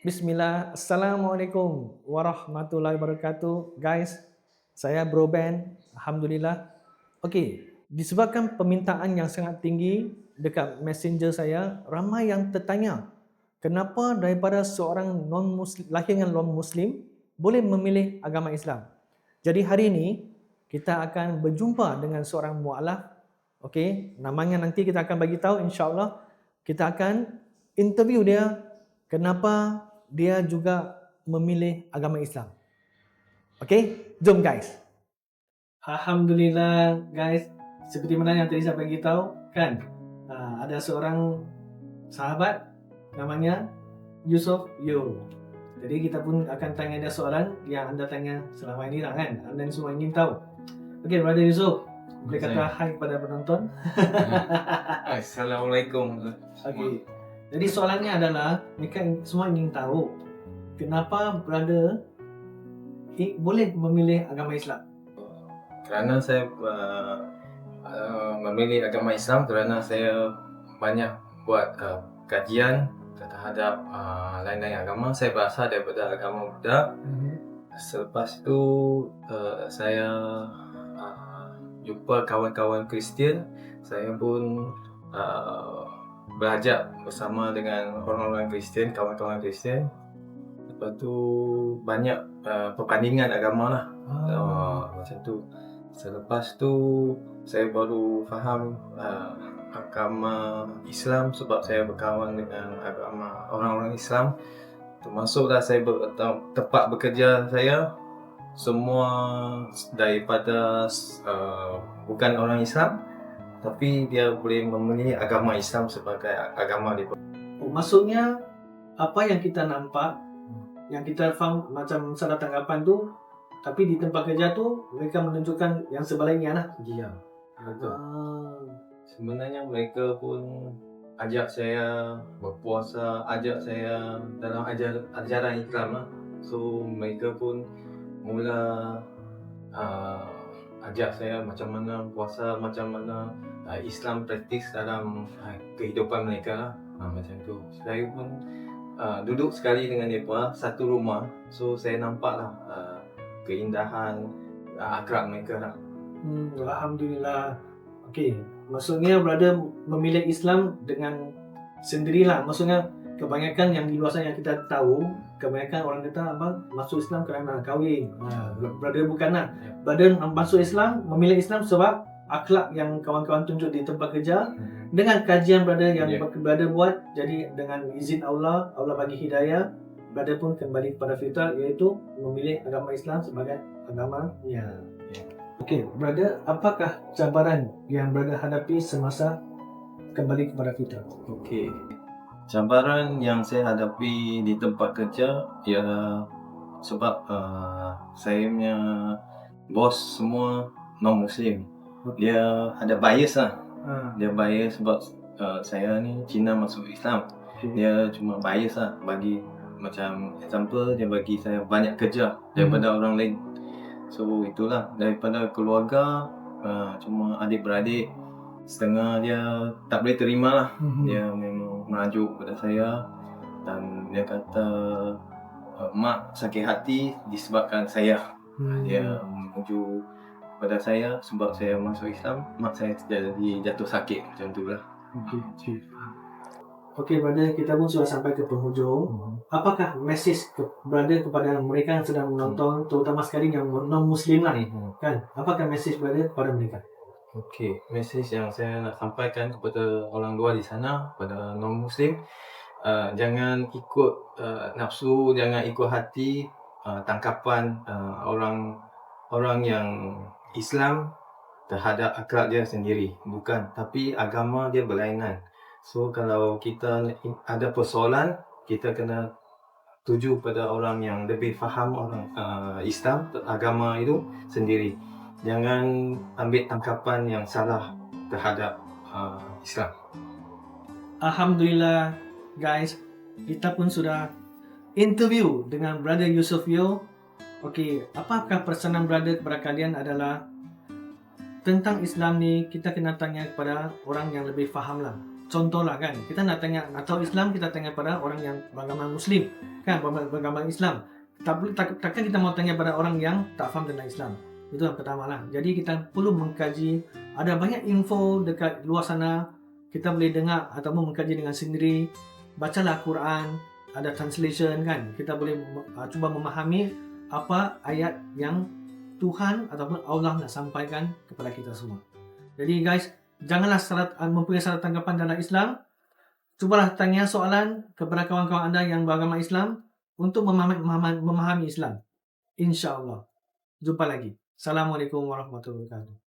Bismillah, Assalamualaikum warahmatullahi wabarakatuh. Guys, saya Bro Ben, Alhamdulillah. Okey, disebabkan permintaan yang sangat tinggi dekat messenger saya, ramai yang tertanya, kenapa daripada seorang non-muslim, lahir dengan non-muslim, boleh memilih agama Islam. Jadi hari ini, kita akan berjumpa dengan seorang mu'alaf. Okey, namanya nanti kita akan bagi tahu, insya-Allah. Kita akan interview dia kenapa dia juga memilih agama Islam. Okey, jom guys. Alhamdulillah guys, seperti mana yang tadi saya bagi tahu kan, ada seorang sahabat namanya Yusof Yo. Jadi kita pun akan tanya dia soalan yang anda tanya selama ini lah kan, anda semua ingin tahu. Okey, Brother Yusof, boleh kata hai kepada penonton? Assalamualaikum. Okey. Jadi soalannya adalah, mereka semua ingin tahu kenapa brother boleh memilih agama Islam? Kerana saya memilih agama Islam kerana saya banyak buat kajian terhadap lain-lain agama. Saya berasal daripada agama Buddha. Selepas itu saya jumpa kawan-kawan Kristian. Saya pun belajar bersama dengan orang-orang Kristian, kawan-kawan Kristian. Lepas tu banyak perbandingan agama lah. Macam tu. Selepas tu saya baru faham agama Islam sebab saya berkawan dengan agama orang-orang Islam. Termasuklah saya tempat bekerja saya semua daripada bukan orang Islam, tapi dia boleh memilih agama Islam sebagai agama dia. Maksudnya apa yang kita nampak, yang kita faham macam salah tanggapan tu, tapi di tempat kerja tu mereka menunjukkan yang sebaliknya lah. Ya, betul. Sebenarnya mereka pun ajak saya berpuasa, ajak saya dalam ajaran Islam lah. So mereka pun mula ajak saya macam mana puasa, macam mana Islam praktis dalam kehidupan mereka lah. Macam tu. Saya pun duduk sekali dengan mereka satu rumah. So saya nampak lah keindahan akhlak mereka lah. Alhamdulillah. Okey, maksudnya brother memilih Islam dengan sendirilah. Maksudnya kebanyakan yang di luar sana yang kita tahu, kebanyakan orang kata apa, masuk Islam kerana kahwin. Brother bukanlah. Brother masuk Islam, memilih Islam sebab akhlak yang kawan-kawan tunjuk di tempat kerja. Dengan kajian brother yang brother buat, jadi dengan izin Allah, Allah bagi hidayah, brother pun kembali kepada fitrah, iaitu memilih agama Islam sebagai agamanya. Okey, brother, apakah cabaran yang brother hadapi semasa kembali kepada fitrah? Okey. Cabaran yang saya hadapi di tempat kerja ialah sebab saya punya bos semua non-Muslim. Dia ada bias lah. Dia bias sebab saya ni Cina masuk Islam. Dia cuma bias lah, bagi macam example, dia bagi saya banyak kerja daripada orang lain. So itulah, daripada keluarga cuma adik-beradik setengah dia tak boleh terima lah. Dia memang merajuk pada saya dan dia kata mak sakit hati disebabkan saya. Dia menuju pada saya sebab saya masuk Islam, mak saya jadi jatuh sakit, macam tu lah. Okey brother, kita pun sudah sampai ke penghujung. Apakah mesej brother kepada mereka yang sedang menonton, terutama sekali yang non-Muslim lah ni, kan? Apakah mesej brother kepada mereka? Okey, mesej yang saya nak sampaikan kepada orang luar di sana, kepada non-Muslim, jangan ikut nafsu, jangan ikut hati tangkapan orang yang Islam terhadap akhlak dia sendiri. Bukan, tapi agama dia berlainan. So kalau kita ada persoalan, kita kena tuju pada orang yang lebih faham orang Islam, agama itu sendiri. Jangan ambil tangkapan yang salah terhadap Islam. Alhamdulillah guys, kita pun sudah interview dengan Brother Yusof Yo. Okey, apakah pesanan brother kepada kalian adalah tentang Islam ni, kita kena tanya kepada orang yang lebih faham lah. Contohlah kan, kita nak tahu Islam, kita tanya pada orang yang beragama Muslim. kan beragama Islam. Takkan kita mau tanya pada orang yang tak faham tentang Islam. Itu yang pertama lah. Jadi kita perlu mengkaji. Ada banyak info dekat luar sana. Kita boleh dengar ataupun mengkaji dengan sendiri. Bacalah Quran, ada translation kan. Kita boleh cuba memahami apa ayat yang Tuhan ataupun Allah nak sampaikan kepada kita semua. Jadi guys, janganlah mempunyai salah tanggapan dalam Islam. Cubalah tanya soalan kepada kawan-kawan anda yang beragama Islam untuk memahami Islam. InsyaAllah. Jumpa lagi. Assalamualaikum warahmatullahi wabarakatuh.